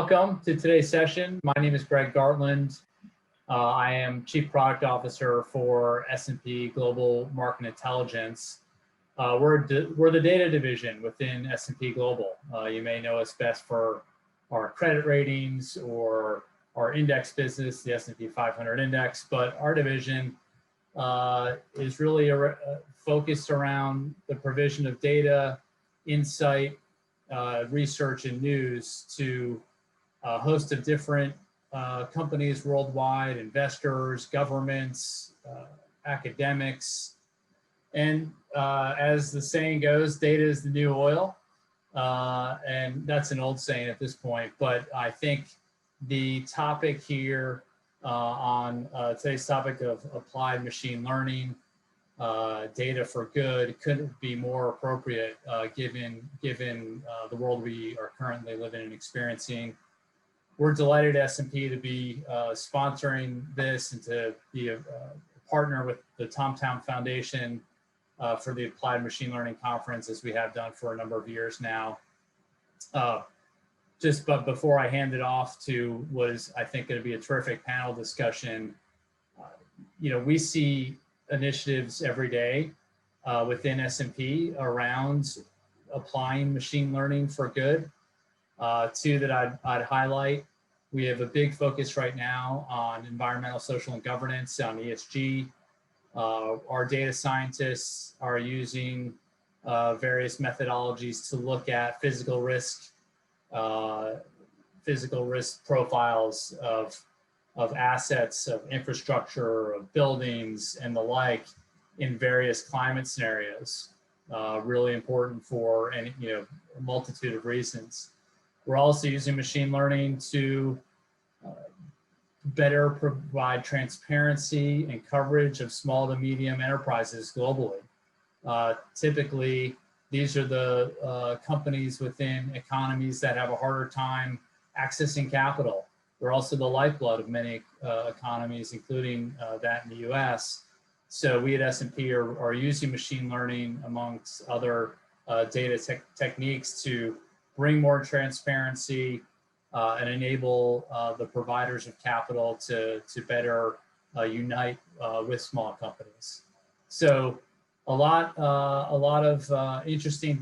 Welcome to today's session. My name is Greg Gartland. I am Chief Product Officer for S&P Global Market Intelligence. We're the data division within S&P Global. You may know us best for our credit ratings or our index business, the S&P 500 index, but our division is really focused around the provision of data, insight, research, and news to a host of different companies worldwide, investors, governments, academics. And as the saying goes, data is the new oil. And that's an old saying at this point, but I think the topic here on today's topic of applied machine learning, data for good, couldn't be more appropriate given the world we are currently living and experiencing. We're delighted at S&P to be sponsoring this and to be a partner with the TomTom Foundation for the Applied Machine Learning Conference, as we have done for a number of years now. But before I hand it off to was, I think, going to be a terrific panel discussion. We see initiatives every day within S&P around applying machine learning for good. Two that I'd highlight. We have a big focus right now on environmental, social, and governance, on ESG. Our data scientists are using various methodologies to look at physical risk profiles of assets, of infrastructure, of buildings, and the like in various climate scenarios. Really important for a multitude of reasons. We're also using machine learning to better provide transparency and coverage of small to medium enterprises globally. Typically, these are the companies within economies that have a harder time accessing capital. They're also the lifeblood of many economies, including that in the US. So we at S&P are using machine learning amongst other data techniques to bring more transparency and enable the providers of capital to better unite with small companies. So a lot of interesting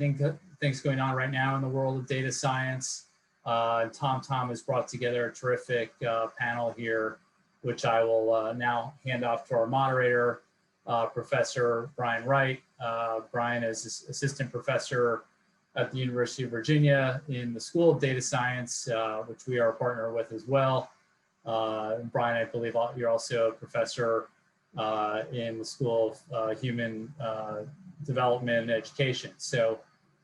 things going on right now in the world of data science. TomTom has brought together a terrific panel here, which I will now hand off to our moderator, Professor Brian Wright. Brian is assistant professor at the University of Virginia in the School of Data Science, which we are a partner with as well. Brian, I believe you're also a professor in the School of Human Development and Education. So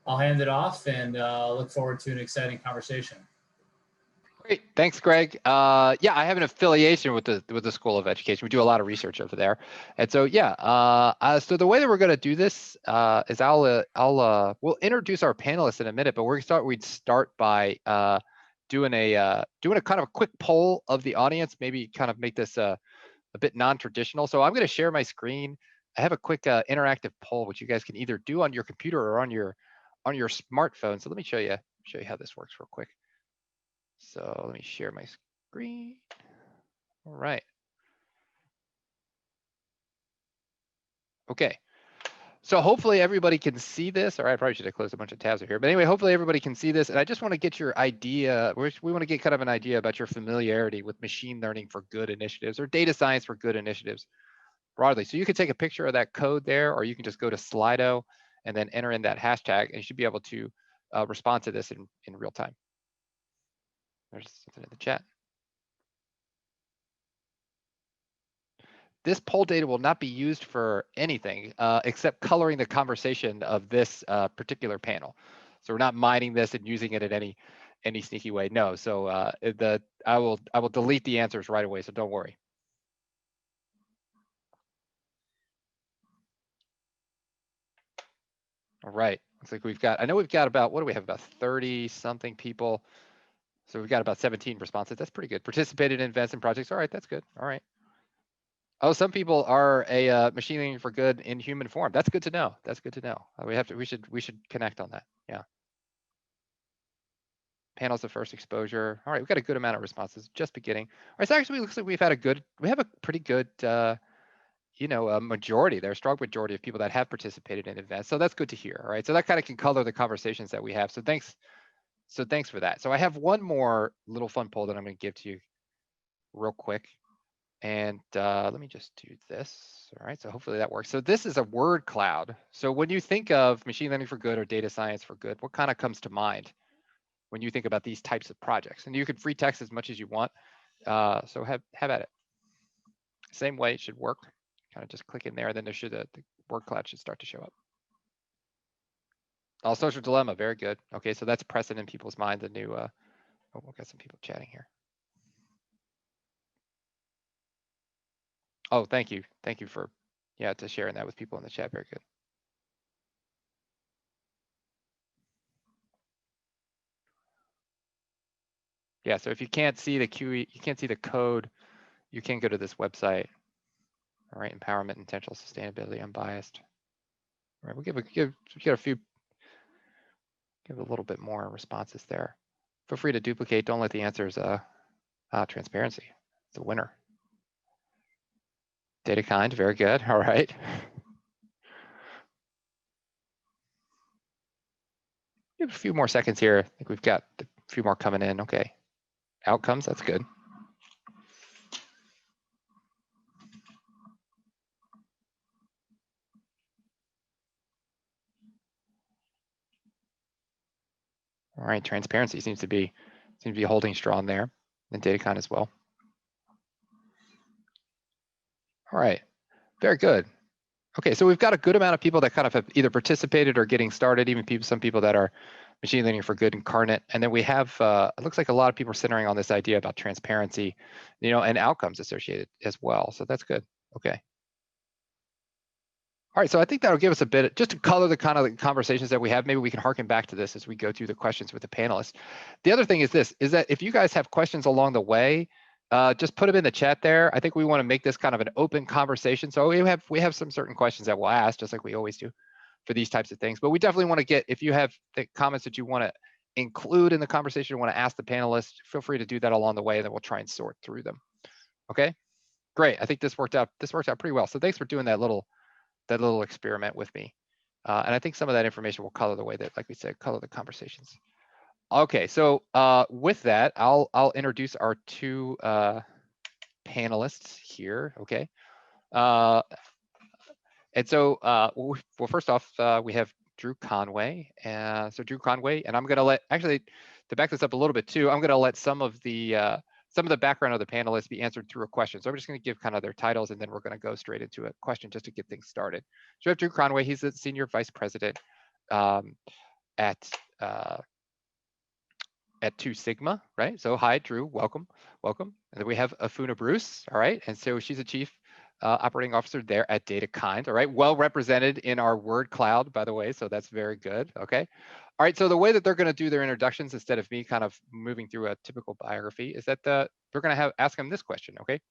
I'll hand it off and look forward to an exciting conversation. Great, thanks, Greg. Yeah, I have an affiliation with the School of Education. We do a lot of research over there, and so yeah. So the way that we're going to do this is we'll introduce our panelists in a minute, but we'd start by doing a kind of a quick poll of the audience, maybe kind of make this a bit non-traditional. So I'm going to share my screen. I have a quick interactive poll, which you guys can either do on your computer or on your smartphone. So let me show you how this works real quick. So let me share my screen. All right. Okay. So hopefully everybody can see this. Or I probably should have closed a bunch of tabs over here. But anyway, hopefully everybody can see this. And I just want to get your idea. We want to get kind of an idea about your familiarity with machine learning for good initiatives or data science for good initiatives broadly. So you can take a picture of that code there, or you can just go to Slido and then enter in that hashtag, and you should be able to respond to this in real time. There's something in the chat. This poll data will not be used for anything except coloring the conversation of this particular panel. So we're not mining this and using it in any sneaky way. No. So I will delete the answers right away. So don't worry. All right. Looks like I know we've got about, what do we have, about 30 something people. So we've got about 17 responses. That's pretty good. Participated in events and projects. All right, that's good. All right. Oh, some people are a machine learning for good in human form. That's good to know. That's good to know. We should connect on that. Yeah. Panels of first exposure. All right, we've got a good amount of responses, just beginning. All right, so actually looks like we have a pretty good, a majority there, a strong majority of people that have participated in events. So that's good to hear. All right, so that kind of can color the conversations that we have. So thanks for that. So I have one more little fun poll that I'm going to give to you real quick. And let me just do this. All right, so hopefully that works. So this is a word cloud. So when you think of machine learning for good or data science for good, what kind of comes to mind when you think about these types of projects? And you can free text as much as you want. So have at it. Same way it should work. Kind of just click in there, then there should the word cloud should start to show up. Oh, social dilemma, very good. Okay, so that's present in people's mind. The new, oh, we've got some people chatting here. Oh, thank you for, to sharing that with people in the chat. Very good. Yeah, so if you can't see the QE, you can't see the code, you can go to this website. All right, empowerment, intentional sustainability, unbiased. All right, we'll give a little bit more responses there. Feel free to duplicate. Don't let the answers transparency. It's a winner. Data kind, very good. All right. Give a few more seconds here. I think we've got a few more coming in. Okay. Outcomes, that's good. All right, transparency seems to be holding strong there, and datacon as well. All right, very good. Okay, so we've got a good amount of people that kind of have either participated or getting started, even some people that are machine learning for good incarnate. And then we have, it looks like a lot of people are centering on this idea about transparency, and outcomes associated as well. So that's good. Okay. All right, so I think that'll give us a bit, just to color the kind of conversations that we have. Maybe we can harken back to this as we go through the questions with the panelists. The other thing is that if you guys have questions along the way, just put them in the chat there. I think we want to make this kind of an open conversation. So we have some certain questions that we'll ask, just like we always do for these types of things. But we definitely want to get, if you have the comments that you want to include in the conversation, you want to ask the panelists, feel free to do that along the way, and then we'll try and sort through them. Okay, great. I think this worked out pretty well. So thanks for doing that little experiment with me. And I think some of that information will color the way that, like we said, color the conversations. Okay, so with that, I'll introduce our two panelists here. Okay, and so well, first off, we have Drew Conway. So Drew Conway, and I'm going to let, actually, to back this up a little bit too, I'm going to let some of the background of the panelists be answered through a question. So I'm just going to give kind of their titles, and then we're going to go straight into a question just to get things started. So we have Drew Conway. He's the Senior Vice President at Two Sigma, right? So hi, Drew, welcome. And then we have Afua Bruce, all right? And so she's a Chief Operating Officer there at DataKind, all right? Well represented in our word cloud, by the way, so that's very good, okay? All right, so the way that they're gonna do their introductions, instead of me kind of moving through a typical biography, is that we're gonna ask them this question, okay?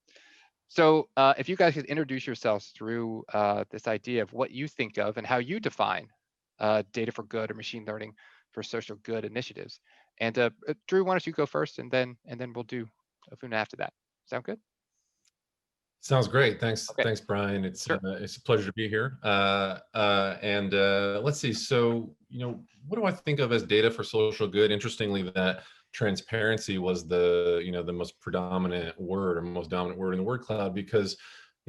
So if you guys could introduce yourselves through this idea of what you think of and how you define data for good or machine learning for social good initiatives. And Drew, why don't you go first, and then we'll do Afua after that. Sound good? Sounds great. Thanks, Okay. thanks, Brian. It's Sure. it's a pleasure to be here. Let's see. So, what do I think of as data for social good? Interestingly, that transparency was the the most predominant word, or most dominant word in the word cloud, because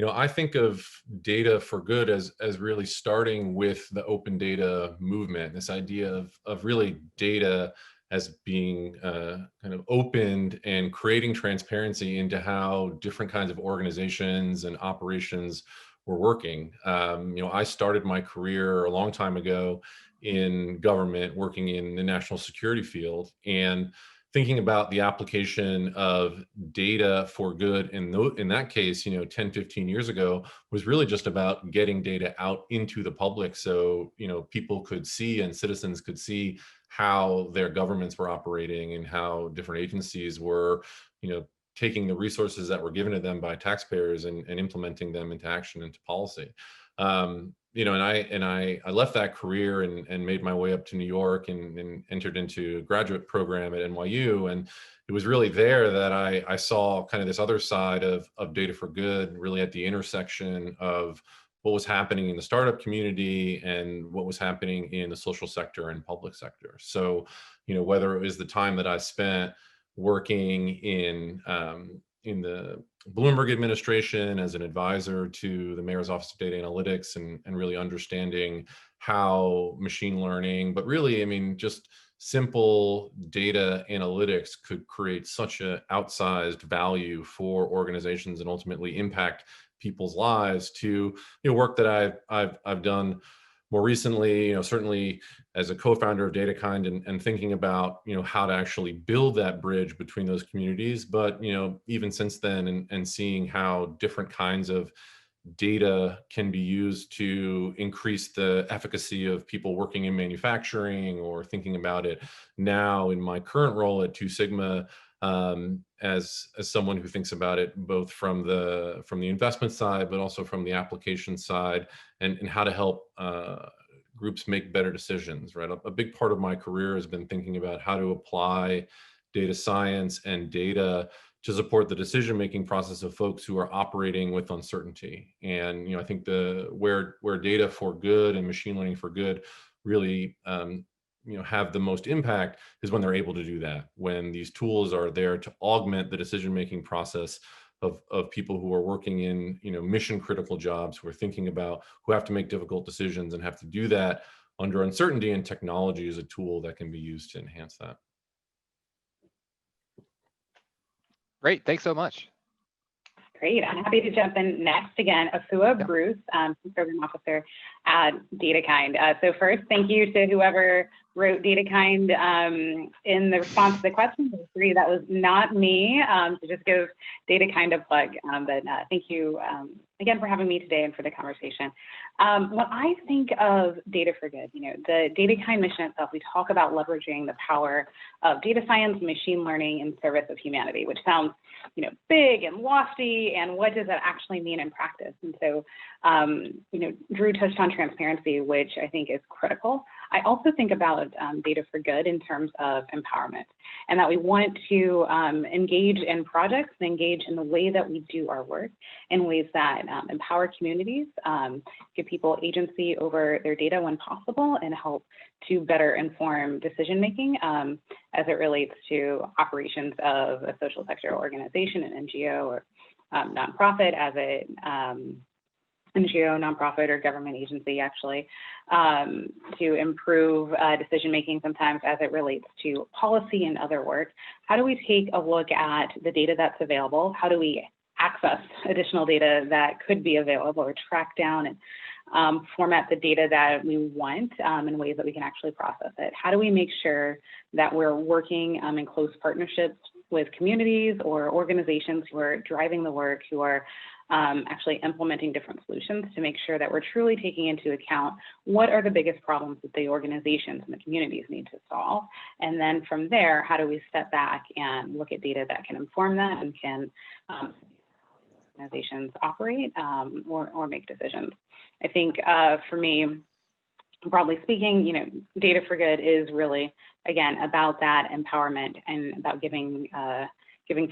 I think of data for good as really starting with the open data movement. This idea of really data as being kind of opened and creating transparency into how different kinds of organizations and operations were working. I started my career a long time ago in government, working in the national security field, and thinking about the application of data for good in that case, 10, 15 years ago, was really just about getting data out into the public, so people could see, and citizens could see, how their governments were operating and how different agencies were taking the resources that were given to them by taxpayers and implementing them into action, into policy. you know, and I left that career and made my way up to New York and entered into a graduate program at NYU. And it was really there that I saw kind of this other side of data for good, really at the intersection of what was happening in the startup community and what was happening in the social sector and public sector. So, you know, whether it was the time that I spent working in the Bloomberg administration as an advisor to the mayor's office of data analytics and really understanding how machine learning, but really, I mean, just simple data analytics could create such an outsized value for organizations and ultimately impact people's lives, to, you know, work that I've done more recently, you know, certainly as a co-founder of DataKind and thinking about, you know, how to actually build that bridge between those communities. But, you know, even since then and seeing how different kinds of data can be used to increase the efficacy of people working in manufacturing, or thinking about it now in my current role at Two Sigma, as someone who thinks about it both from the investment side, but also from the application side, and how to help groups make better decisions. Right, a big part of my career has been thinking about how to apply data science and data to support the decision-making process of folks who are operating with uncertainty. And, you know, I think where data for good and machine learning for good really you know, have the most impact is when they're able to do that, when these tools are there to augment the decision-making process of people who are working in, you know, mission critical jobs, who are thinking about, who have to make difficult decisions and have to do that under uncertainty, and technology is a tool that can be used to enhance that. Great, thanks so much. Great, I'm happy to jump in next. Again, Afua Yeah. Bruce, Program Officer at DataKind. So first, thank you to whoever wrote DataKind in the response to the question. I agree, that was not me, to just give DataKind a plug. But thank you again for having me today and for the conversation. When I think of data for good, you know, the DataKind mission itself, we talk about leveraging the power of data science, machine learning in service of humanity, which sounds, you know, big and lofty, and what does that actually mean in practice? And so, you know, Drew touched on transparency, which I think is critical. I also think about data for good in terms of empowerment, and that we want to engage in projects and engage in the way that we do our work in ways that empower communities, give people agency over their data when possible, and help to better inform decision-making as it relates to operations of a social sector organization, an NGO or nonprofit, as a NGO, nonprofit, or government agency, actually, to improve decision-making sometimes as it relates to policy and other work. How do we take a look at the data that's available? How do we access additional data that could be available, or track down and format the data that we want in ways that we can actually process it? How do we make sure that we're working in close partnerships with communities or organizations who are driving the work, who are actually implementing different solutions, to make sure that we're truly taking into account what are the biggest problems that the organizations and the communities need to solve? And then from there, how do we step back and look at data that can inform that and can organizations operate or make decisions? I think for me, broadly speaking, you know, data for good is really, again, about that empowerment and about giving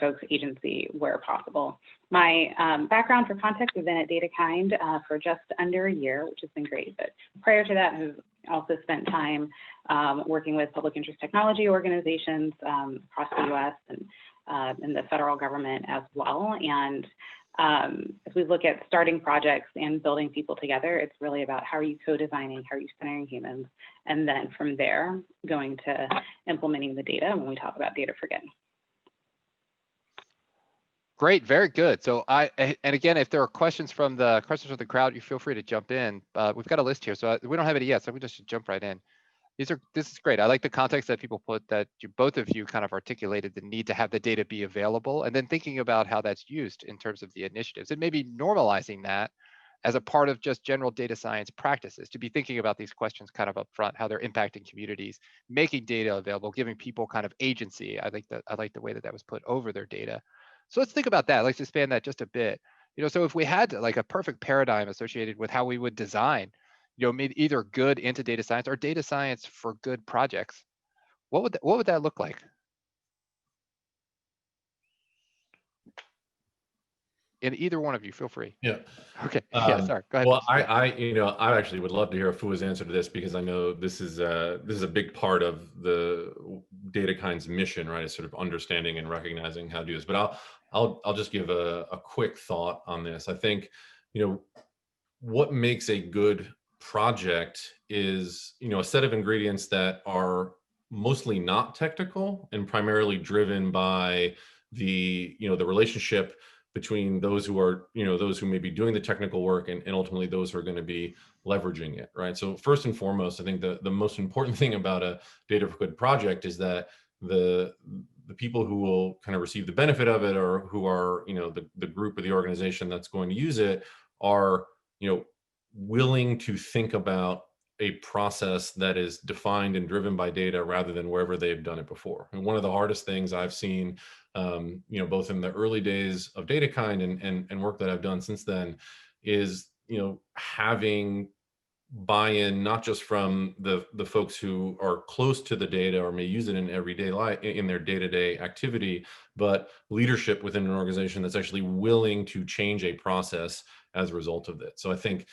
folks agency where possible. My background, for context, has been at DataKind for just under a year, which has been great. But prior to that, I've also spent time working with public interest technology organizations across the U.S. and in the federal government as well. And as we look at starting projects and building people together, it's really about how are you co-designing, how are you centering humans, and then from there, going to implementing the data when we talk about data for good. Great, very good. So and again, if there are questions from the crowd, you feel free to jump in. We've got a list here, so we don't have any yet, so we just should jump right in. This is great. I like the context that people put, that both of you kind of articulated the need to have the data be available, and then thinking about how that's used in terms of the initiatives, and maybe normalizing that as a part of just general data science practices, to be thinking about these questions kind of up front, how they're impacting communities, making data available, giving people kind of agency. I like the way that was put over their data. So let's think about that. Let's expand that just a bit. You know, so if we had like a perfect paradigm associated with how we would design maybe either good into data science or data science for good projects, what would that look like? And either one of you, feel free. Yeah. Okay. Yeah. Sorry. Go ahead. Well, Yeah. I actually would love to hear Afua's answer to this, because I know this is a big part of the DataKind's mission, right? Is sort of understanding and recognizing how to do this. But I'll just give a quick thought on this. I think, what makes a good project is, a set of ingredients that are mostly not technical and primarily driven by the relationship between those who are, those who may be doing the technical work and ultimately those who are going to be leveraging it, right? So first and foremost, I think the most important thing about a data for good project is that the people who will kind of receive the benefit of it, or who are, the group or the organization that's going to use it, are, willing to think about a process that is defined and driven by data rather than wherever they've done it before. And one of the hardest things I've seen, both in the early days of DataKind and work that I've done since then, is, having buy-in, not just from the folks who are close to the data or may use it in everyday life, in their day-to-day activity, but leadership within an organization that's actually willing to change a process as a result of it. So I think,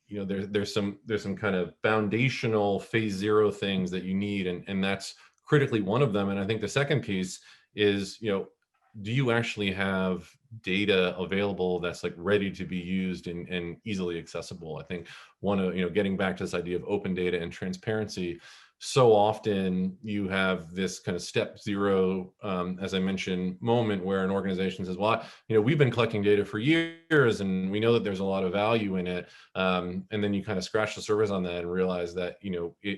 there's some kind of foundational phase zero things that you need, and that's critically one of them. And I think the second piece is, do you actually have data available that's like ready to be used and easily accessible? I think one of, getting back to this idea of open data and transparency, so often you have this kind of step zero, as I mentioned, moment where an organization says, well, we've been collecting data for years and we know that there's a lot of value in it. And then you kind of scratch the surface on that and realize that,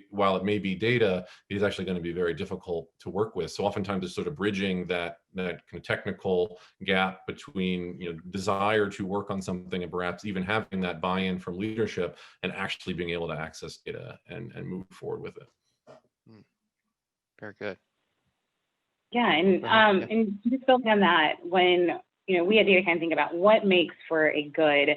while it may be data, it is actually going to be very difficult to work with. So oftentimes it's sort of bridging that kind of technical gap between, desire to work on something and perhaps even having that buy-in from leadership and actually being able to access data and move forward with it. Very good. Yeah, and just building on that, when we at DataKind think about what makes for a good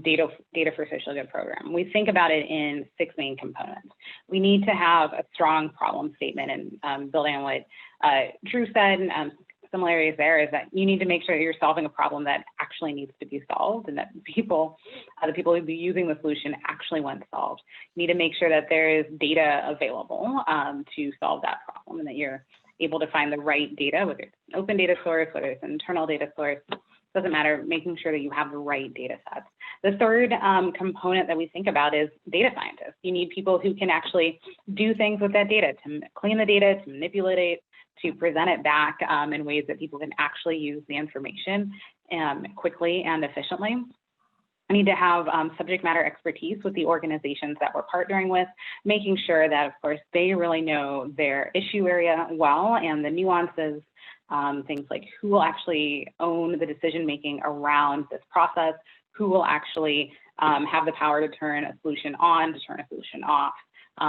data for social good program, we think about it in 6 main components. We need to have a strong problem statement, and building on what Drew said, similarities there is that you need to make sure that you're solving a problem that actually needs to be solved, and that the people who will be using the solution actually want solved. You need to make sure that there is data available to solve that problem, and that you're able to find the right data, whether it's an open data source, whether it's an internal data source, doesn't matter, making sure that you have the right data sets. The third component that we think about is data scientists. You need people who can actually do things with that data, to clean the data, to manipulate it, to present it back in ways that people can actually use the information quickly and efficiently. I need to have subject matter expertise with the organizations that we're partnering with, making sure that, of course, they really know their issue area well and the nuances, things like who will actually own the decision-making around this process, who will actually have the power to turn a solution on, to turn a solution off,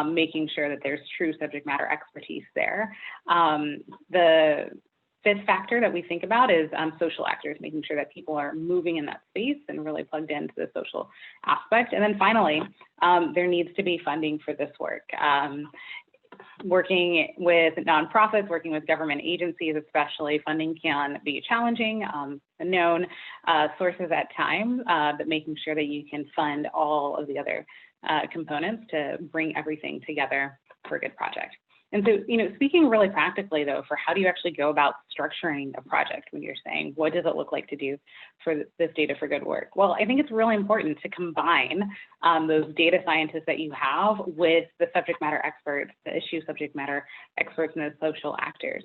making sure that there's true subject matter expertise there. The fifth factor that we think about is social actors, making sure that people are moving in that space and really plugged into the social aspect. And then finally, there needs to be funding for this work. Working with nonprofits, working with government agencies, especially, funding can be challenging, unknown sources at times, but making sure that you can fund all of the other components to bring everything together for a good project. And so, speaking really practically, though, for how do you actually go about structuring a project when you're saying, what does it look like to do for this data for good work? Well, I think it's really important to combine those data scientists that you have with the subject matter experts, the issue subject matter experts, and the social actors.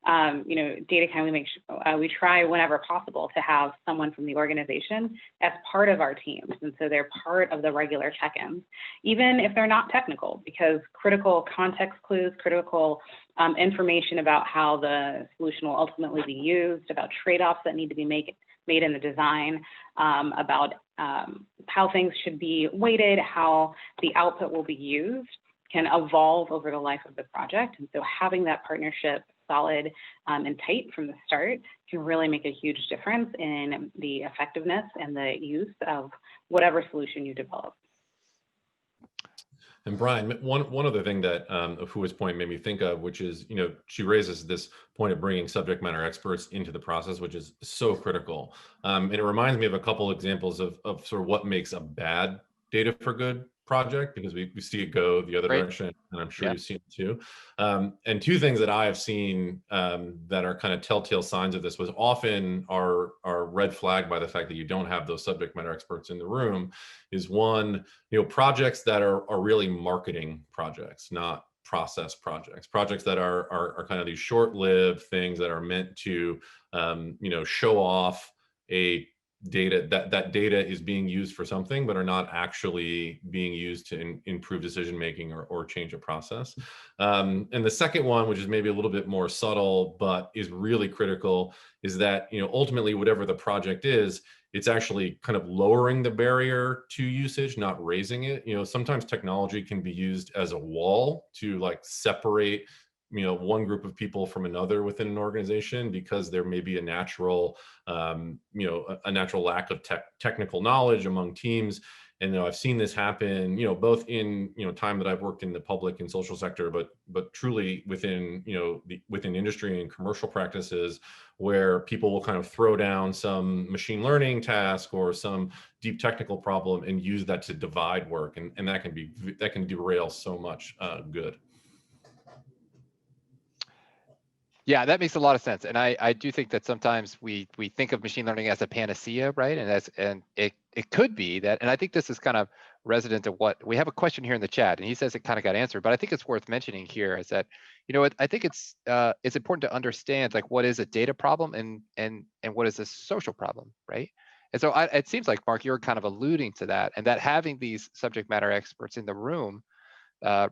DataKind, we try whenever possible to have someone from the organization as part of our teams. And so they're part of the regular check-ins, even if they're not technical, because critical context clues, critical information about how the solution will ultimately be used, about trade-offs that need to be made in the design, about how things should be weighted, how the output will be used, can evolve over the life of the project. And so having that partnership solid and tight from the start can really make a huge difference in the effectiveness and the use of whatever solution you develop. And Brian, one other thing that Afua's point made me think of, which is, she raises this point of bringing subject matter experts into the process, which is so critical. And it reminds me of a couple examples of sort of what makes a bad data for good project, because we see it go the other Great. direction, and I'm sure you've seen it too. And two things that I have seen that are kind of telltale signs of this was often are red flagged by the fact that you don't have those subject matter experts in the room. Is one, projects that are really marketing projects, not process projects that are kind of these short-lived things that are meant to show off a data, that data is being used for something, but are not actually being used to improve decision making or change a process. And the second one, which is maybe a little bit more subtle but is really critical, is that ultimately whatever the project is, it's actually kind of lowering the barrier to usage, not raising it. Sometimes technology can be used as a wall to like separate one group of people from another within an organization, because there may be a natural a natural lack of technical knowledge among teams. And I've seen this happen both in time that I've worked in the public and social sector, but truly within within industry and commercial practices, where people will kind of throw down some machine learning task or some deep technical problem and use that to divide work, and that can derail so much good. Yeah, that makes a lot of sense. And I do think that sometimes we think of machine learning as a panacea, right? And it could be that, and I think this is kind of resident of what we have a question here in the chat, and he says it kind of got answered, but I think it's worth mentioning here is that, I think it's important to understand like what is a data problem and what is a social problem, right? And so it seems like, Mark, you're kind of alluding to that, and that having these subject matter experts in the room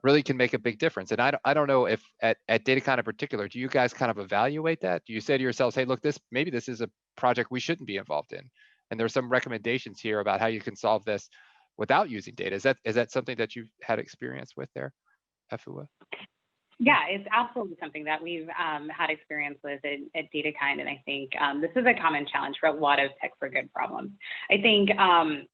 really can make a big difference. And I don't know if at DataCon in particular, do you guys kind of evaluate that? Do you say to yourselves, hey, look, maybe this is a project we shouldn't be involved in, and there's some recommendations here about how you can solve this without using data? Is that something that you've had experience with there, Afua? Yeah, it's absolutely something that we've had experience with at DataKind, and I think this is a common challenge for a lot of tech for good problems. I think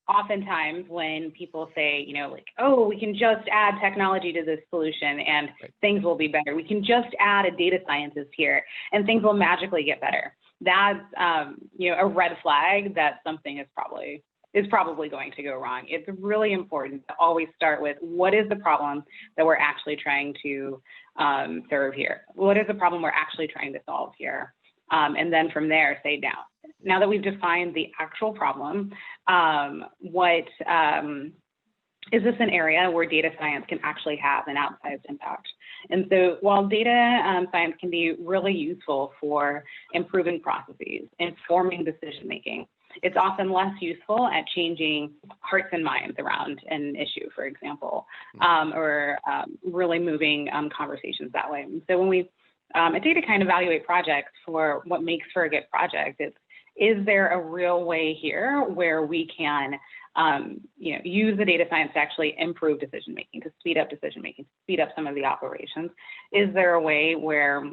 oftentimes when people say, like, oh, we can just add technology to this solution and things will be better. We can just add a data scientist here and things will magically get better. That's a red flag that something is probably going to go wrong. It's really important to always start with what is the problem that we're actually trying to serve here? What is the problem we're actually trying to solve here? And then from there, say now that we've defined the actual problem, is this an area where data science can actually have an outsized impact? And so while data science can be really useful for improving processes, informing decision-making, it's often less useful at changing hearts and minds around an issue, for example, or really moving conversations that way. And so when we at DataKind evaluate projects for what makes for a good project, is there a real way here where we can use the data science to actually improve decision-making, to speed up decision-making, to speed up some of the operations? Is there a way where,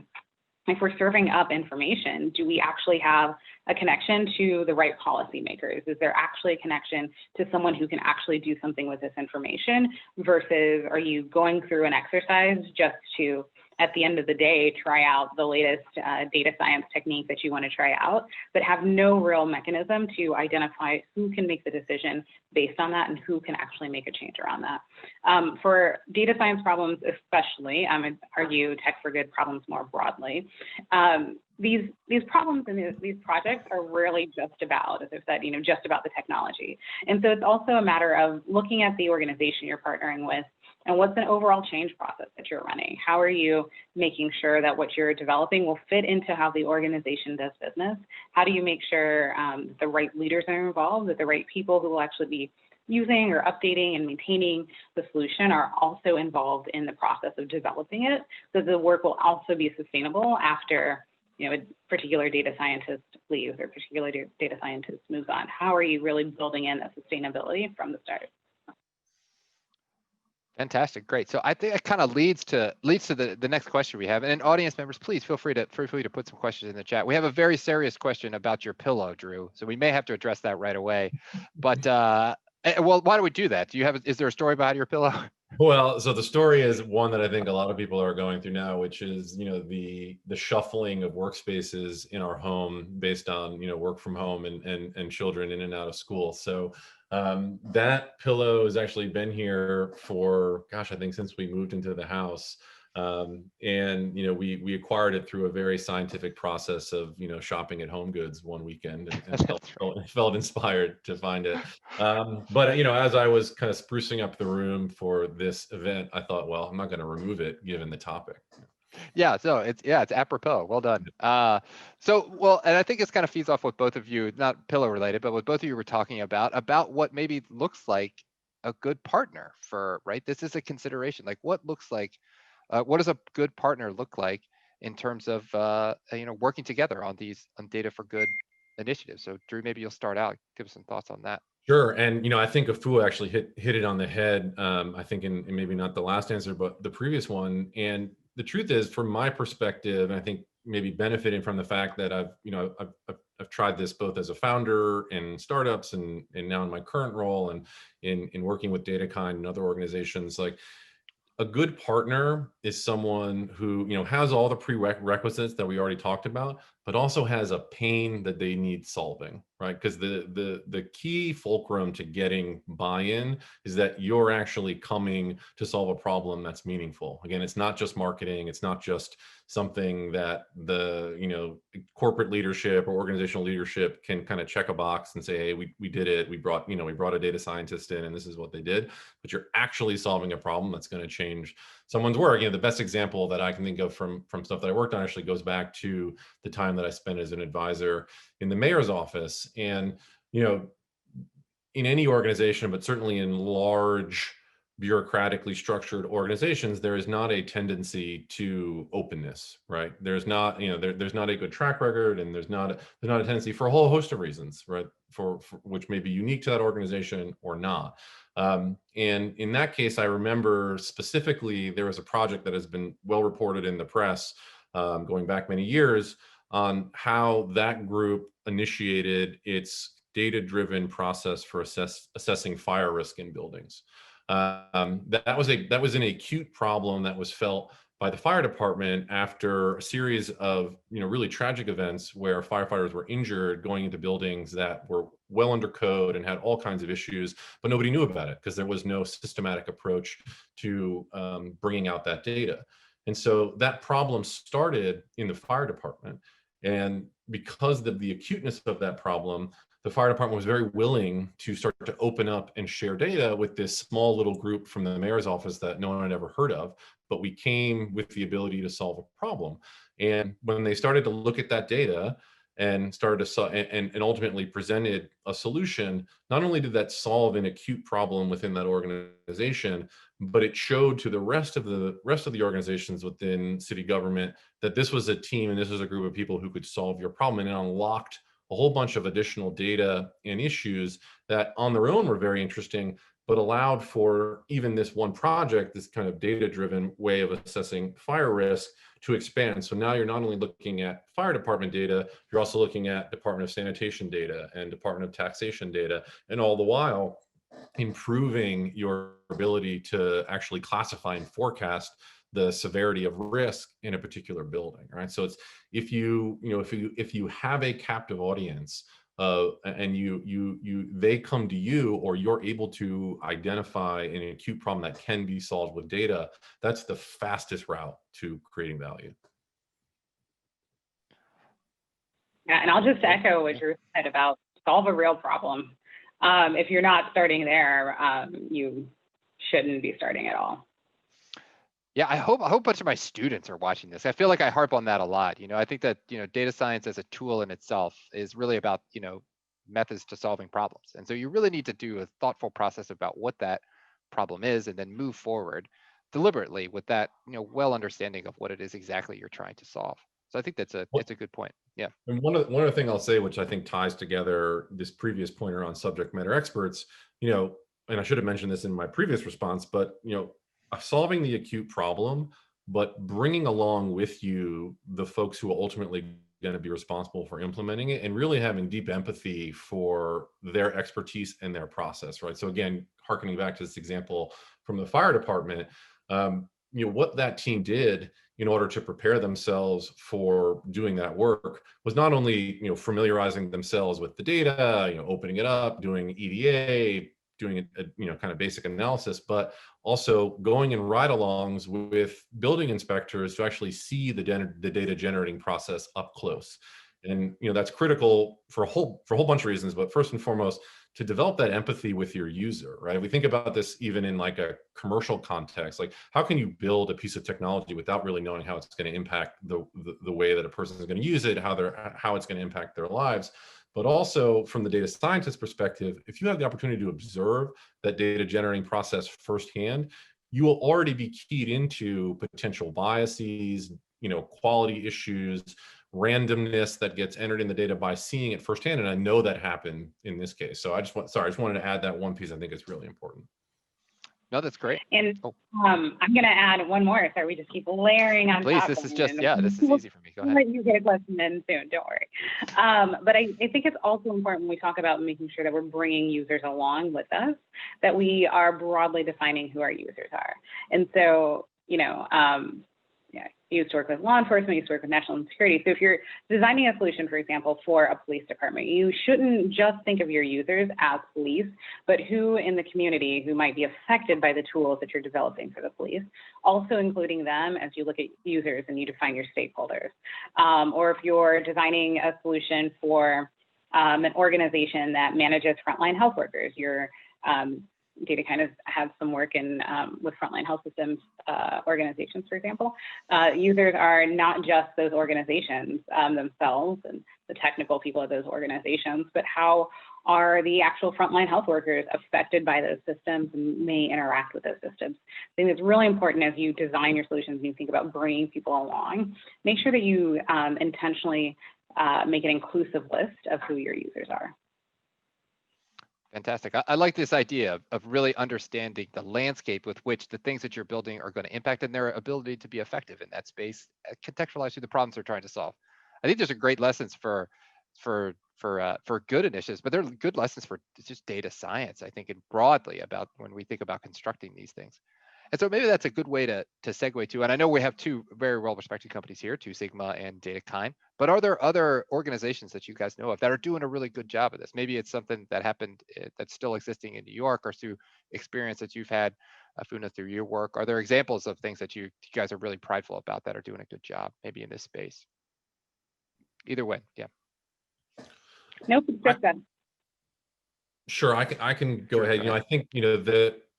if we're serving up information, do we actually have a connection to the right policymakers? Is there actually a connection to someone who can actually do something with this information, versus are you going through an exercise just to, at the end of the day, try out the latest data science technique that you want to try out, but have no real mechanism to identify who can make the decision based on that and who can actually make a change around that. For data science problems especially, I would argue tech for good problems more broadly, these problems and these projects are rarely just about, as I've said, just about the technology. And so it's also a matter of looking at the organization you're partnering with and what's an overall change process that you're running. How are you making sure that what you're developing will fit into how the organization does business? How do you make sure that the right leaders are involved, that the right people who will actually be using or updating and maintaining the solution are also involved in the process of developing it, so the work will also be sustainable after a particular data scientist leaves or particular data scientist moves on? How are you really building in that sustainability from the start? Fantastic, great. So I think it kind of leads to the next question we have. And audience members, please feel free to put some questions in the chat. We have a very serious question about your pillow, Drew. So we may have to address that right away. But well, why don't we do that? Is there a story behind your pillow? Well, so the story is one that I think a lot of people are going through now, which is, the shuffling of workspaces in our home based on, work from home and children in and out of school. So that pillow has actually been here for, gosh, I think since we moved into the house. And we acquired it through a very scientific process of shopping at Home Goods one weekend, and felt inspired to find it. But as I was kind of sprucing up the room for this event, I thought, well, I'm not going to remove it given the topic. Yeah, so it's apropos. Well done. And I think this kind of feeds off what both of you, not pillow related, but what both of you were talking about what maybe looks like a good partner for, right? This is a consideration. Like what does a good partner look like in terms of working together on data for good initiatives? So Drew, maybe you'll start out, give us some thoughts on that. Sure. And, I think Afua actually hit it on the head. I think in maybe not the last answer, but the previous one. And the truth is, from my perspective, and I think maybe benefiting from the fact that I've tried this both as a founder in startups and now in my current role and in working with DataKind and other organizations, like a good partner is someone who has all the prerequisites that we already talked about, but also has a pain that they need solving, right? Because the key fulcrum to getting buy-in is that you're actually coming to solve a problem that's meaningful. Again, it's not just marketing, it's not just something that the corporate leadership or organizational leadership can kind of check a box and say, hey, we did it, we brought a data scientist in and this is what they did. But you're actually solving a problem that's going to change someone's work. The best example that I can think of from stuff that I worked on actually goes back to the time that I spent as an advisor in the mayor's office. And in any organization, but certainly in large bureaucratically structured organizations, there is not a tendency to openness, right? There's not, there's not a good track record, and there's not a tendency for a whole host of reasons, right? For which may be unique to that organization or not. And in that case, I remember specifically there was a project that has been well reported in the press going back many years on how that group initiated its data-driven process for assessing fire risk in buildings. That was an acute problem that was felt by the fire department after a series of really tragic events where firefighters were injured going into buildings that were well under code and had all kinds of issues, but nobody knew about it because there was no systematic approach to bringing out that data. And so that problem started in the fire department. And because of the acuteness of that problem, the fire department was very willing to start to open up and share data with this small little group from the mayor's office that no one had ever heard of, but we came with the ability to solve a problem. And when they started to look at that data and started to and ultimately presented a solution, not only did that solve an acute problem within that organization, but it showed to the rest of the organizations within city government that this was a team and this was a group of people who could solve your problem, and it unlocked a whole bunch of additional data and issues that on their own were very interesting, but allowed for even this one project, this kind of data-driven way of assessing fire risk, to expand. So now you're not only looking at fire department data, you're also looking at Department of Sanitation data and Department of Taxation data, and all the while improving your ability to actually classify and forecast the severity of risk in a particular building, right? So it's if you have a captive audience and they come to you, or you're able to identify an acute problem that can be solved with data, that's the fastest route to creating value. Yeah, and I'll just echo what Drew said about solve a real problem. If you're not starting there, you shouldn't be starting at all. Yeah, I hope a bunch of my students are watching this. I feel like I harp on that a lot. I think that data science as a tool in itself is really about methods to solving problems, and so you really need to do a thoughtful process about what that problem is, and then move forward deliberately with that well understanding of what it is exactly you're trying to solve. So I think it's a good point. Yeah. And one other thing I'll say, which I think ties together this previous pointer on subject matter experts, and I should have mentioned this in my previous response, but solving the acute problem, but bringing along with you the folks who are ultimately going to be responsible for implementing it, and really having deep empathy for their expertise and their process, right? So again, harkening back to this example from the fire department, what that team did in order to prepare themselves for doing that work was not only, familiarizing themselves with the data, opening it up, doing EDA, doing a kind of basic analysis, but also going in ride-alongs with building inspectors to actually see the data generating process up close. And that's critical for a whole bunch of reasons, but first and foremost, to develop that empathy with your user, right? We think about this even in like a commercial context, like how can you build a piece of technology without really knowing how it's going to impact the way that a person is going to use it, how it's going to impact their lives. But also from the data scientist perspective, if you have the opportunity to observe that data generating process firsthand, you will already be keyed into potential biases, quality issues, randomness that gets entered in the data by seeing it firsthand. And I know that happened in this case. So I just wanted to add that one piece. I think it's really important. No, that's great. And I'm going to add one more. Sorry, we just keep layering on Please, top. This is easy for me. Go ahead. You get a question in soon, don't worry. But I think it's also important when we talk about making sure that we're bringing users along with us, that we are broadly defining who our users are. And so, you used to work with law enforcement, you used to work with national security. So if you're designing a solution, for example, for a police department, you shouldn't just think of your users as police, but who in the community who might be affected by the tools that you're developing for the police, also including them as you look at users and you define your stakeholders. Or if you're designing a solution for an organization that manages frontline health workers, your data kind of have some work in with frontline health systems organizations, for example. Users are not just those organizations themselves and the technical people of those organizations, but how are the actual frontline health workers affected by those systems and may interact with those systems. I think it's really important as you design your solutions and you think about bringing people along, make sure that you intentionally make an inclusive list of who your users are. Fantastic. I like this idea of really understanding the landscape with which the things that you're building are going to impact and their ability to be effective in that space, contextualized to the problems they're trying to solve. I think there's a great lessons for good initiatives, but they're good lessons for just data science, I think, and broadly about when we think about constructing these things. And so maybe that's a good way to segue to, and I know we have two very well-respected companies here, Two Sigma and DataKind, but are there other organizations that you guys know of that are doing a really good job of this? Maybe it's something that happened that's still existing in New York or through experience that you've had, Afua, through your work. Are there examples of things that you guys are really prideful about that are doing a good job, maybe in this space? Either way, yeah. Nope, just good. Sure, I can go ahead. I think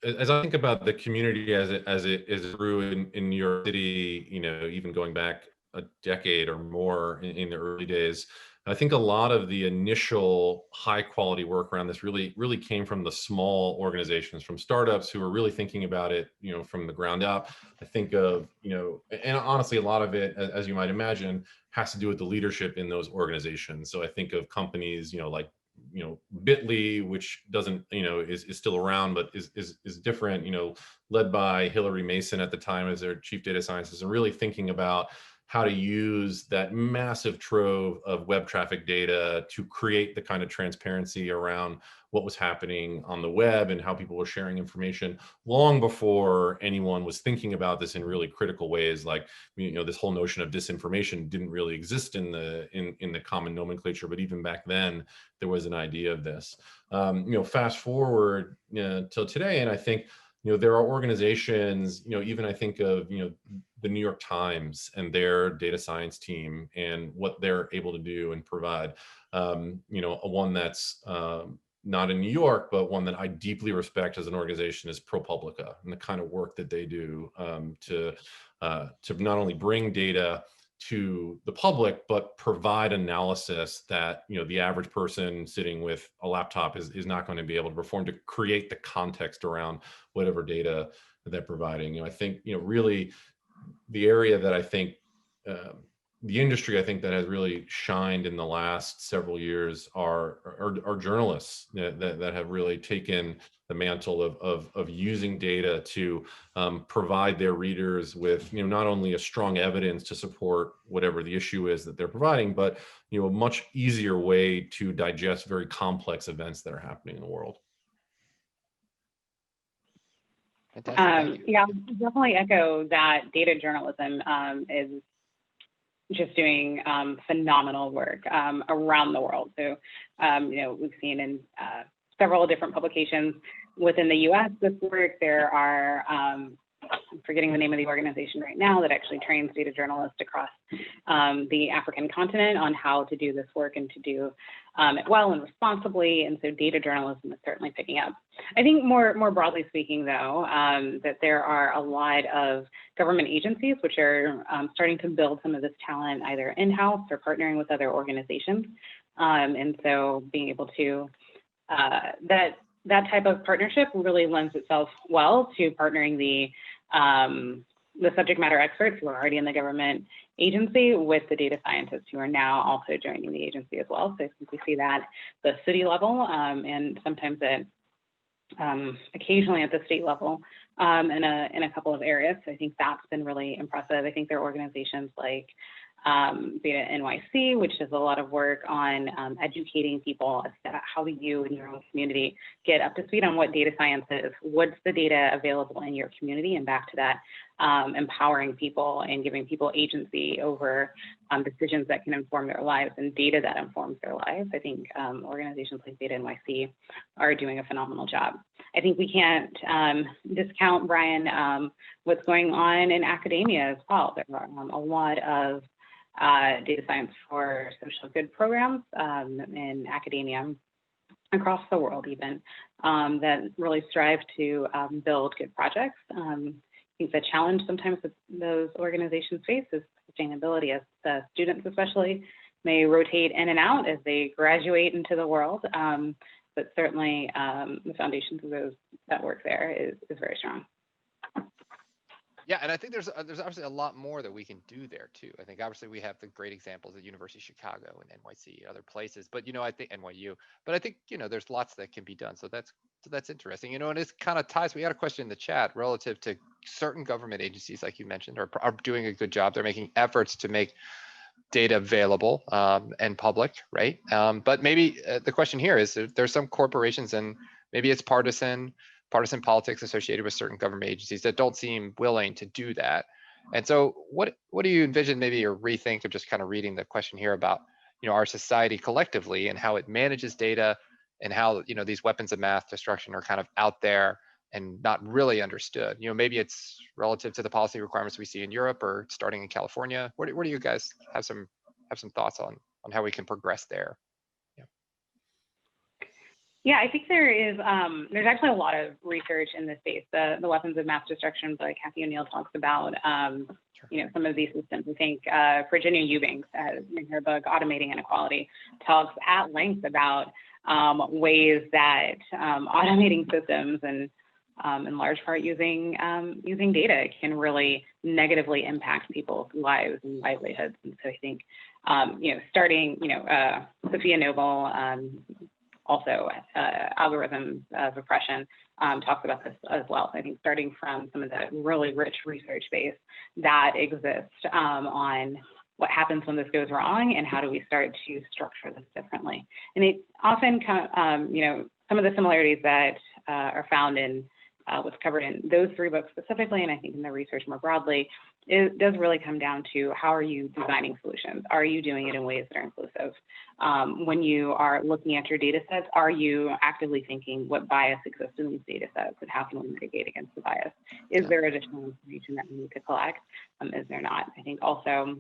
as I think about the community as it grew in New York City, even going back a decade or more in the early days, I think a lot of the initial high quality work around this really came from the small organizations, from startups who were really thinking about it, from the ground up. I think of, and honestly, a lot of it, as you might imagine, has to do with the leadership in those organizations. So I think of companies, like Bitly, which doesn't, is still around, but is different, led by Hillary Mason at the time as their chief data scientist, and really thinking about how to use that massive trove of web traffic data to create the kind of transparency around what was happening on the web and how people were sharing information long before anyone was thinking about this in really critical ways. Like, this whole notion of disinformation didn't really exist in the common nomenclature, but even back then there was an idea of this. Fast forward till today, and I think there are organizations, even I think of, the New York Times and their data science team and what they're able to do and provide. One that's not in New York, but one that I deeply respect as an organization is ProPublica, and the kind of work that they do to not only bring data to the public, but provide analysis that the average person sitting with a laptop is not going to be able to perform, to create the context around whatever data that they're providing. I think really the area that I think the industry I think that has really shined in the last several years are journalists that have really taken the mantle of using data to provide their readers with not only a strong evidence to support whatever the issue is that they're providing, but a much easier way to digest very complex events that are happening in the world. Fantastic. Thank you. Yeah, definitely echo that data journalism is just doing phenomenal work around the world. So, we've seen in several different publications within the US this work. There are, I'm forgetting the name of the organization right now that actually trains data journalists across the African continent on how to do this work and to do it well and responsibly. And so data journalism is certainly picking up. I think more broadly speaking, though, that there are a lot of government agencies which are starting to build some of this talent either in-house or partnering with other organizations. And so being able to, that type of partnership really lends itself well to partnering the subject matter experts who are already in the government agency with the data scientists who are now also joining the agency as well. So I think we see that at the city level and sometimes occasionally at the state level in a couple of areas. So I think that's been really impressive. I think there are organizations like Data NYC, which does a lot of work on educating people as to how you and your own community get up to speed on what data science is, what's the data available in your community, and back to that, empowering people and giving people agency over decisions that can inform their lives and data that informs their lives. I think organizations like Data NYC are doing a phenomenal job. I think we can't discount, Brian, what's going on in academia as well. There are a lot of data science for social good programs in academia across the world even that really strive to build good projects. I think the challenge sometimes that those organizations face is sustainability, as the students especially may rotate in and out as they graduate into the world. But certainly the foundations of that work there is very strong. Yeah, and I think there's obviously a lot more that we can do there too. I think obviously we have the great examples at University of Chicago and NYC and other places, but I think NYU. But I think there's lots that can be done. So that's interesting. And it kind of ties. We had a question in the chat relative to certain government agencies, like you mentioned, are doing a good job. They're making efforts to make data available and public, right? But maybe the question here is there's some corporations and maybe it's partisan politics associated with certain government agencies that don't seem willing to do that. And so what do you envision maybe or rethink of just kind of reading the question here about, our society collectively and how it manages data and how, these weapons of mass destruction are kind of out there and not really understood. Maybe it's relative to the policy requirements we see in Europe or starting in California. Where do you guys have some thoughts on how we can progress there? Yeah, I think there's actually a lot of research in this space. The weapons of mass destruction, but Kathy O'Neill talks about, some of these systems. I think Virginia Eubanks, in her book, Automating Inequality, talks at length about ways that automating systems and in large part using data can really negatively impact people's lives and livelihoods. And so I think, starting, Sophia Noble, also algorithms of oppression, talks about this as well. So I think starting from some of the really rich research base that exists on what happens when this goes wrong and how do we start to structure this differently. And it often, some of the similarities that are found in what's covered in those three books specifically, and I think in the research more broadly, it does really come down to how are you designing solutions? Are you doing it in ways that are inclusive? When you are looking at your data sets, are you actively thinking what bias exists in these data sets and how can we mitigate against the bias? Is there additional information that we need to collect? Is there not? I think also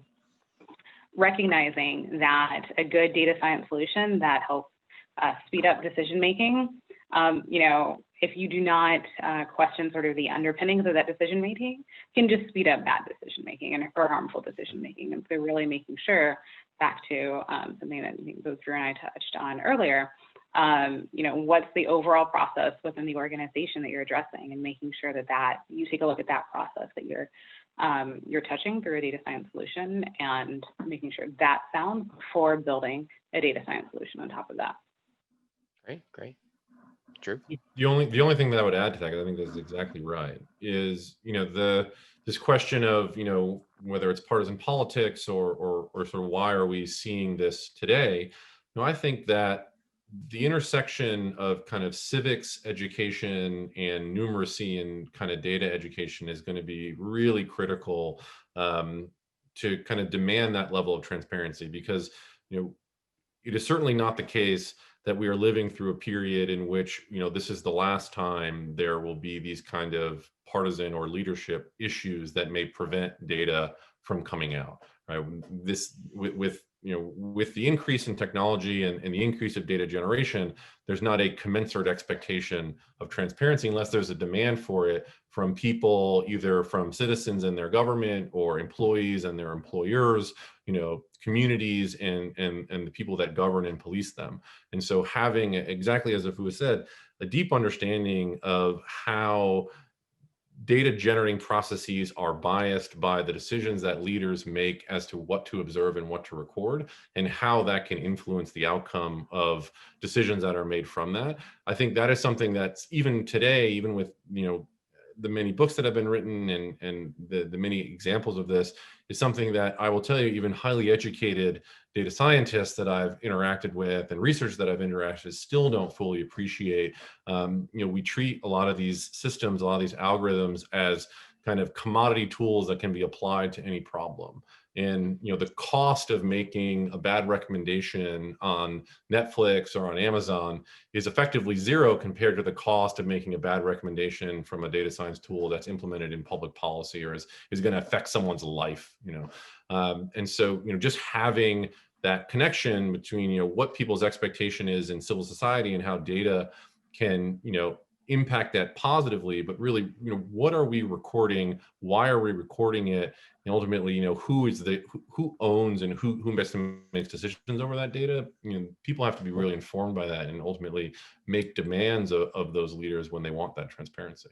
recognizing that a good data science solution that helps speed up decision-making, if you do not question sort of the underpinnings of that decision-making, can just speed up bad decision-making or harmful decision-making. And so really making sure, back to something that I think both Drew and I touched on earlier, what's the overall process within the organization that you're addressing, and making sure that you take a look at that process that you're touching through a data science solution, and making sure that's sound before building a data science solution on top of that. Great. Drew? The only thing that I would add to that, because I think that's exactly right, is this question of whether it's partisan politics or sort of why are we seeing this today. I think that the intersection of kind of civics education and numeracy and kind of data education is going to be really critical to kind of demand that level of transparency, because it is certainly not the case that we are living through a period in which this is the last time there will be these kind of partisan or leadership issues that may prevent data from coming out. Right? This with the increase in technology and the increase of data generation, there's not a commensurate expectation of transparency unless there's a demand for it from people, either from citizens and their government, or employees and their employers, communities and the people that govern and police them. And so having, exactly as Afua said, a deep understanding of how data generating processes are biased by the decisions that leaders make as to what to observe and what to record, and how that can influence the outcome of decisions that are made from that. I think that is something that's, even today, even with the many books that have been written and the many examples of this, is something that I will tell you, even highly educated data scientists that I've interacted with and researchers that I've interacted with still don't fully appreciate. We treat a lot of these systems, a lot of these algorithms, as kind of commodity tools that can be applied to any problem. And the cost of making a bad recommendation on Netflix or on Amazon is effectively zero compared to the cost of making a bad recommendation from a data science tool that's implemented in public policy or is going to affect someone's life. And so just having that connection between what people's expectation is in civil society and how data can impact that positively, but really what are we recording, why are we recording it, and ultimately who owns and who best makes decisions over that data. People have to be really informed by that and ultimately make demands of those leaders when they want that transparency.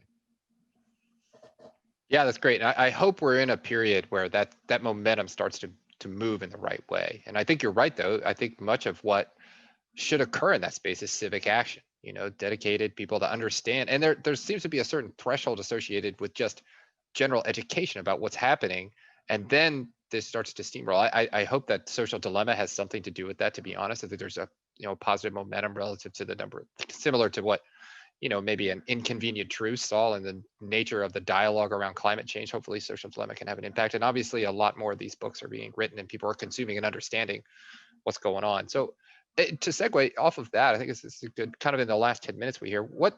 Yeah, that's great. I hope we're in a period where that momentum starts to move in the right way. And I think you're right, though. I think much of what should occur in that space is civic action, dedicated people to understand. And there seems to be a certain threshold associated with just general education about what's happening. And then this starts to steamroll. I hope that social dilemma has something to do with that, to be honest. I think there's a positive momentum relative to the number, similar to what maybe an inconvenient truth saw in the nature of the dialogue around climate change. Hopefully social dilemma can have an impact. And obviously a lot more of these books are being written and people are consuming and understanding what's going on. So to segue off of that, I think this is a good, kind of in the last 10 minutes we hear, what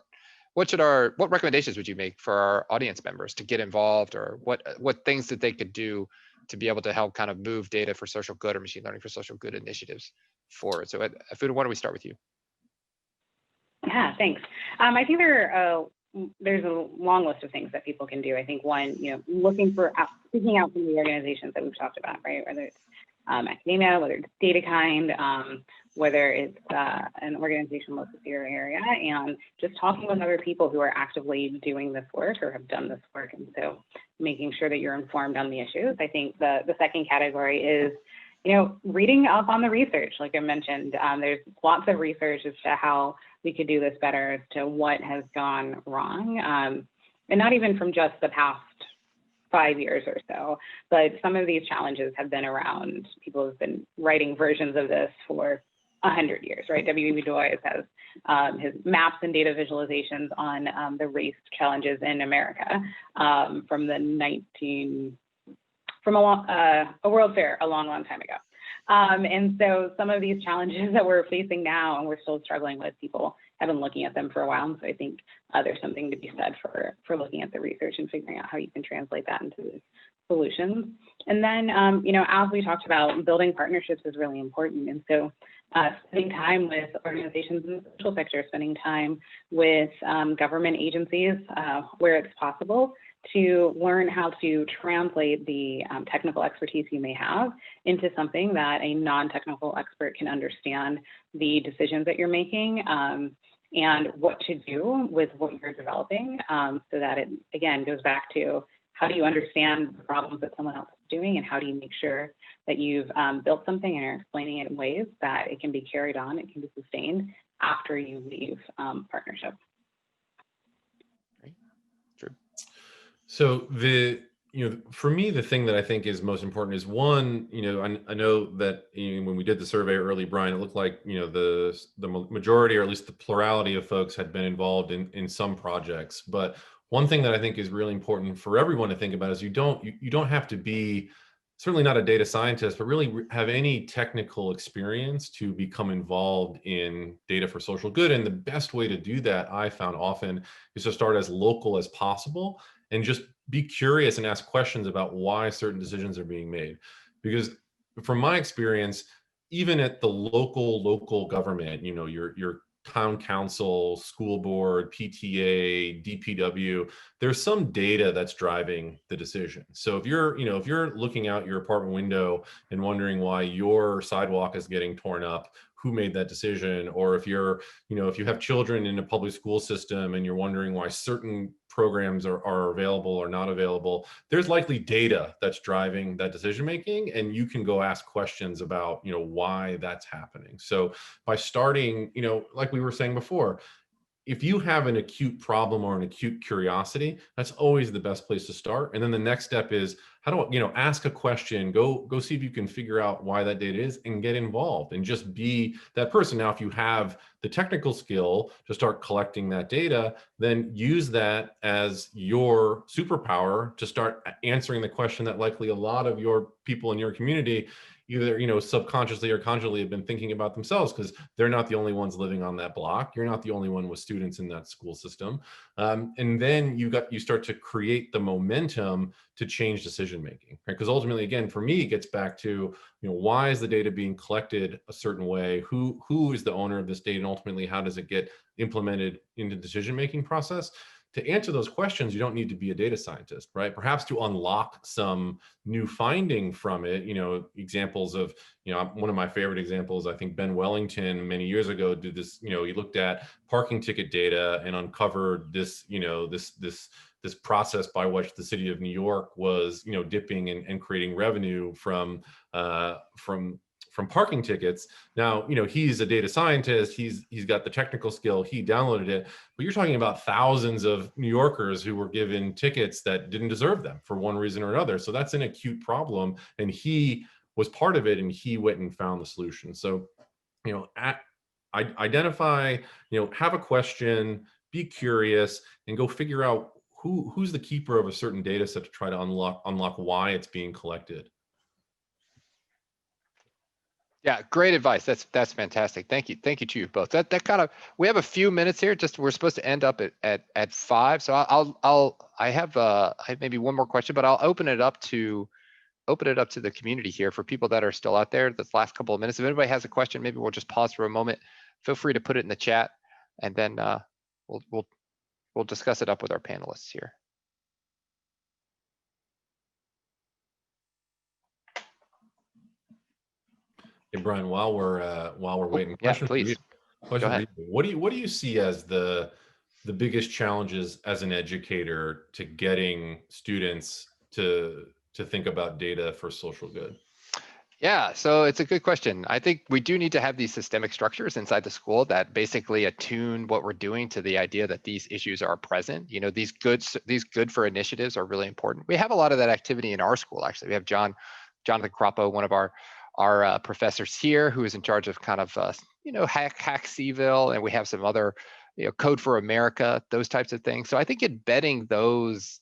recommendations would you make for our audience members to get involved, or what things that they could do to be able to help kind of move data for social good or machine learning for social good initiatives forward? So Afua, why don't we start with you? Yeah, thanks. I think there's a long list of things that people can do. I think one, seeking out some of the organizations that we've talked about, right? Whether it's academia, whether it's DataKind, whether it's an organization local to your area, and just talking with other people who are actively doing this work or have done this work. And so making sure that you're informed on the issues. I think the second category is, reading up on the research. Like I mentioned, there's lots of research as to how we could do this better, as to what has gone wrong. And not even from just the past 5 years or so, but some of these challenges have been around. People have been writing versions of this for 100 years, right? W.E.B. Du Bois has his maps and data visualizations on the race challenges in America from a World Fair a long, long time ago. And so some of these challenges that we're facing now and we're still struggling with, people have been looking at them for a while. And so I think there's something to be said for looking at the research and figuring out how you can translate that into solutions. And then, as we talked about, building partnerships is really important. And so spending time with organizations in the social sector, spending time with government agencies where it's possible, to learn how to translate the technical expertise you may have into something that a non-technical expert can understand the decisions that you're making and what to do with what you're developing, so that it, again, goes back to how do you understand the problems that someone else is doing, and how do you make sure that you've built something and are explaining it in ways that it can be carried on, it can be sustained after you leave partnership. So for me, the thing that I think is most important is one, I know that when we did the survey early, Brian, it looked like, the majority, or at least the plurality of folks had been involved in some projects. But one thing that I think is really important for everyone to think about is you don't have to be, certainly not a data scientist, but really have any technical experience to become involved in data for social good. And the best way to do that, I found often, is to start as local as possible and just be curious and ask questions about why certain decisions are being made. Because from my experience, even at the local government, your town council, school board, PTA, DPW, there's some data that's driving the decision. So if you're looking out your apartment window and wondering why your sidewalk is getting torn up, who made that decision? Or if if you have children in a public school system and you're wondering why certain programs are available or not available, there's likely data that's driving that decision making, and you can go ask questions about why that's happening. So by starting, like we were saying before, if you have an acute problem or an acute curiosity, that's always the best place to start. And then the next step is, how do I, ask a question, go see if you can figure out why that data is, and get involved and just be that person. Now, if you have the technical skill to start collecting that data, then use that as your superpower to start answering the question that likely a lot of your people in your community either subconsciously or consciously have been thinking about themselves, because they're not the only ones living on that block. You're not the only one with students in that school system. And then you start to create the momentum to change decision making, right? Because ultimately, again, for me, it gets back to why is the data being collected a certain way? Who is the owner of this data, and ultimately, how does it get implemented into the decision making process? To answer those questions, you don't need to be a data scientist, right? Perhaps to unlock some new finding from it, examples of, one of my favorite examples, I think Ben Wellington many years ago did this, he looked at parking ticket data and uncovered this, this process by which the city of New York was, dipping and creating revenue from parking tickets. Now, he's a data scientist, he's got the technical skill, he downloaded it, but you're talking about thousands of New Yorkers who were given tickets that didn't deserve them for one reason or another. So that's an acute problem, and he was part of it, and he went and found the solution. So, identify, have a question, be curious, and go figure out who's the keeper of a certain data set to try to unlock why it's being collected. Yeah, great advice. That's fantastic. Thank you to you both. That kind of, we have a few minutes here. Just we're supposed to end up at 5. So I have maybe one more question, but I'll open it up to the community here for people that are still out there. This last couple of minutes. If anybody has a question, maybe we'll just pause for a moment. Feel free to put it in the chat, and then we'll discuss it up with our panelists here. Hey, Brian, while we're waiting, yeah, please. Question for you. What do you see as the biggest challenges as an educator to getting students to think about data for social good? Yeah, so it's a good question. I think we do need to have these systemic structures inside the school that basically attune what we're doing to the idea that these issues are present. These good for initiatives are really important. We have a lot of that activity in our school, actually. We have Jonathan Croppo, one of our professors here, who is in charge of kind of Hack Seville, and we have some other Code for America, those types of things. So I think embedding those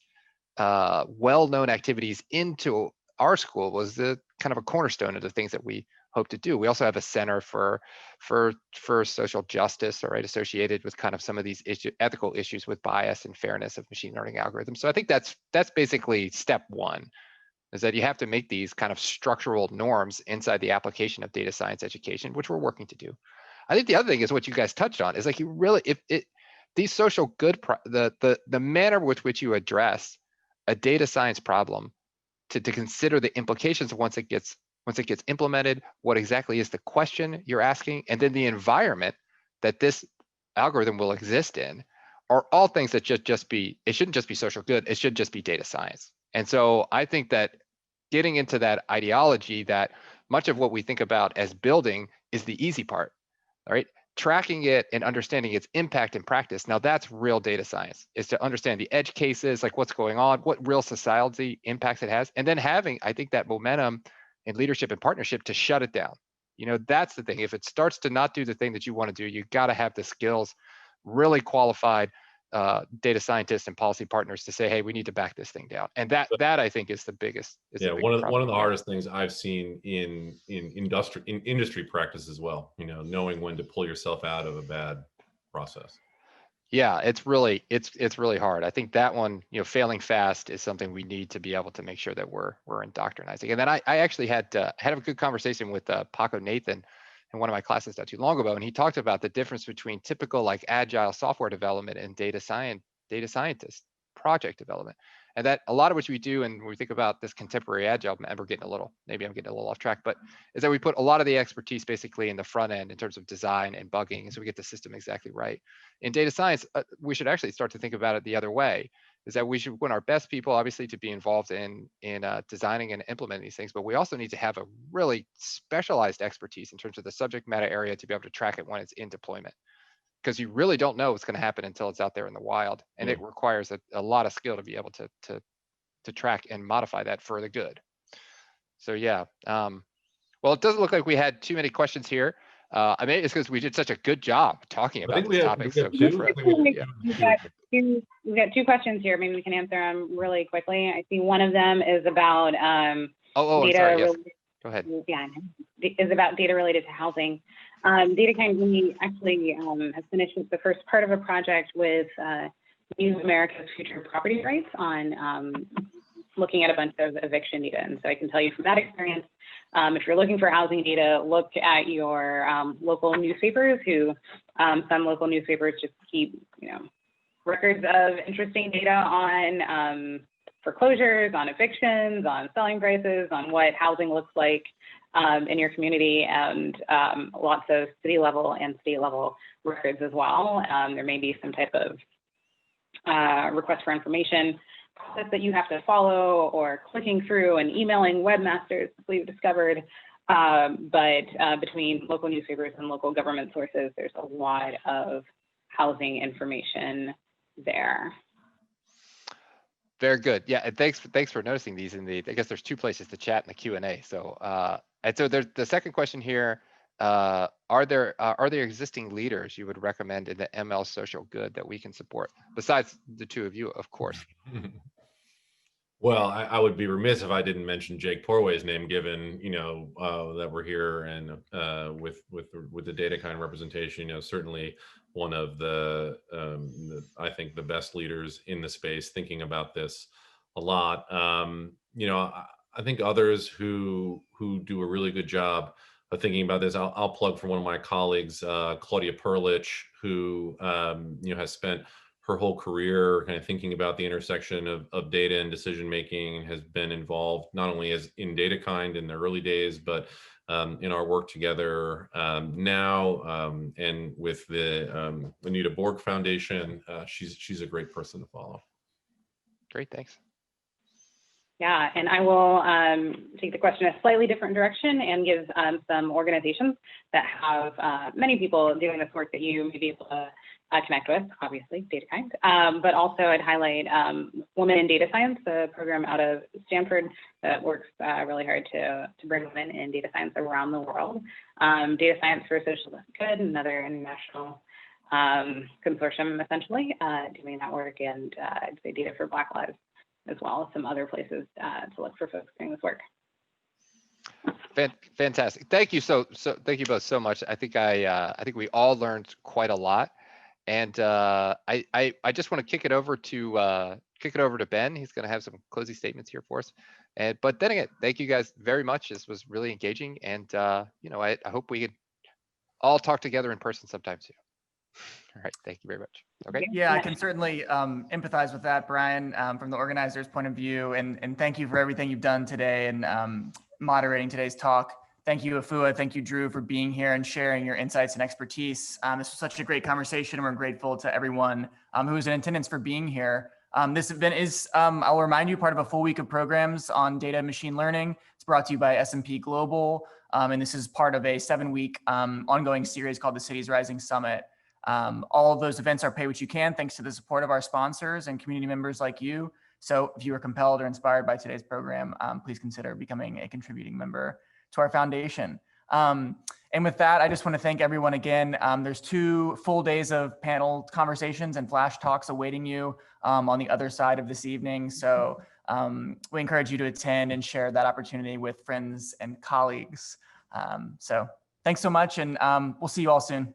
well-known activities into our school was the kind of a cornerstone of the things that we hope to do. We also have a center for social justice, right, associated with kind of some of these ethical issues with bias and fairness of machine learning algorithms. So I think that's basically step one, is that you have to make these kind of structural norms inside the application of data science education, which we're working to do. I think the other thing is what you guys touched on is like, you really, these social good, the manner with which you address a data science problem to consider the implications of once it gets implemented, what exactly is the question you're asking, and then the environment that this algorithm will exist in, are all things that it shouldn't just be social good, it should just be data science. And so I think that getting into that ideology that much of what we think about as building is the easy part, all right? tracking it and understanding its impact in practice. Now that's real data science, is to understand the edge cases, like what's going on, what real society impacts it has, and then having, I think, that momentum and leadership and partnership to shut it down. You know, that's the thing. If it starts to not do the thing that you want to do, you got to have the skills, really qualified data scientists and policy partners to say, hey, we need to back this thing down. And that I think is the biggest. One of the hardest things I've seen in industry practice as well. You know, knowing when to pull yourself out of a bad process. Yeah, it's really hard. I think that one, you know, failing fast is something we need to be able to make sure that we're indoctrinizing. And then I actually had a good conversation with Paco Nathan in one of my classes not too long ago, and he talked about the difference between typical like agile software development and data scientist project development. And that a lot of which we do, and when we think about this contemporary agile, and maybe I'm getting a little off track, but is that we put a lot of the expertise basically in the front end in terms of design and bugging, and so we get the system exactly right. In data science, we should actually start to think about it the other way, is that we should want our best people obviously to be involved in designing and implementing these things, but we also need to have a really specialized expertise in terms of the subject matter area to be able to track it when it's in deployment. Because you really don't know what's going to happen until it's out there in the wild, and it requires a lot of skill to be able to track and modify that for the good. So yeah, well, it doesn't look like we had too many questions here. I mean, it's because we did such a good job talking about this topic. So we've got two questions here. Maybe we can answer them really quickly. I see one of them is about data. I'm sorry. Yes. Go ahead. Yeah, is about data related to housing. DataKind, we actually have finished the first part of a project with New America's Future Property Rights on looking at a bunch of eviction data. And so I can tell you from that experience, if you're looking for housing data, look at your local newspapers, who some local newspapers just keep, records of interesting data on foreclosures, on evictions, on selling prices, on what housing looks like in your community, and lots of city level and state level records as well. There may be some type of request for information process that you have to follow, or clicking through and emailing webmasters, we've discovered. But between local newspapers and local government sources, there's a lot of housing information there. Very good. Yeah, and thanks for noticing these in the. I guess there's two places to chat in the Q&A. So and so there's the second question here. Are there existing leaders you would recommend in the ML social good that we can support besides the two of you, of course? Well, I would be remiss if I didn't mention Jake Porway's name, given that we're here and with the DataKind representation. Certainly one of the I think the best leaders in the space, thinking about this a lot. I think others who do a really good job of thinking about this. I'll plug for one of my colleagues, Claudia Perlich, who has spent her whole career kind of thinking about the intersection of data and decision making, has been involved not only as in DataKind in the early days, but in our work together now, and with the Anita Borg Foundation. She's a great person to follow. Great, thanks. Yeah, and I will take the question a slightly different direction and give some organizations that have many people doing this work that you may be able to connect with, obviously, DataKind. But also I'd highlight Women in Data Science, a program out of Stanford that works really hard to bring women in data science around the world. Data Science for Social Good, another international consortium, essentially, doing that work, and I'd say Data for Black Lives as well as some other places to look for folks doing this work. Fantastic. Thank you thank you both so much. I think we all learned quite a lot. And I just want to kick it over to Ben. He's going to have some closing statements here for us. But then again, thank you guys very much. This was really engaging, and I hope we can all talk together in person sometime soon. All right, thank you very much. Okay. Yeah, I can certainly empathize with that, Brian, from the organizer's point of view, and thank you for everything you've done today and moderating today's talk. Thank you, Afua. Thank you, Drew, for being here and sharing your insights and expertise. This was such a great conversation, and we're grateful to everyone who was in attendance for being here. This event is, I'll remind you, part of a full week of programs on data and machine learning. It's brought to you by S&P Global. And this is part of a 7-week ongoing series called the Cities Rising Summit. All of those events are pay what you can, thanks to the support of our sponsors and community members like you. So if you are compelled or inspired by today's program, please consider becoming a contributing member to our foundation. And with that, I just want to thank everyone again. There's 2 full days of panel conversations and flash talks awaiting you on the other side of this evening. So we encourage you to attend and share that opportunity with friends and colleagues. So thanks so much, and we'll see you all soon.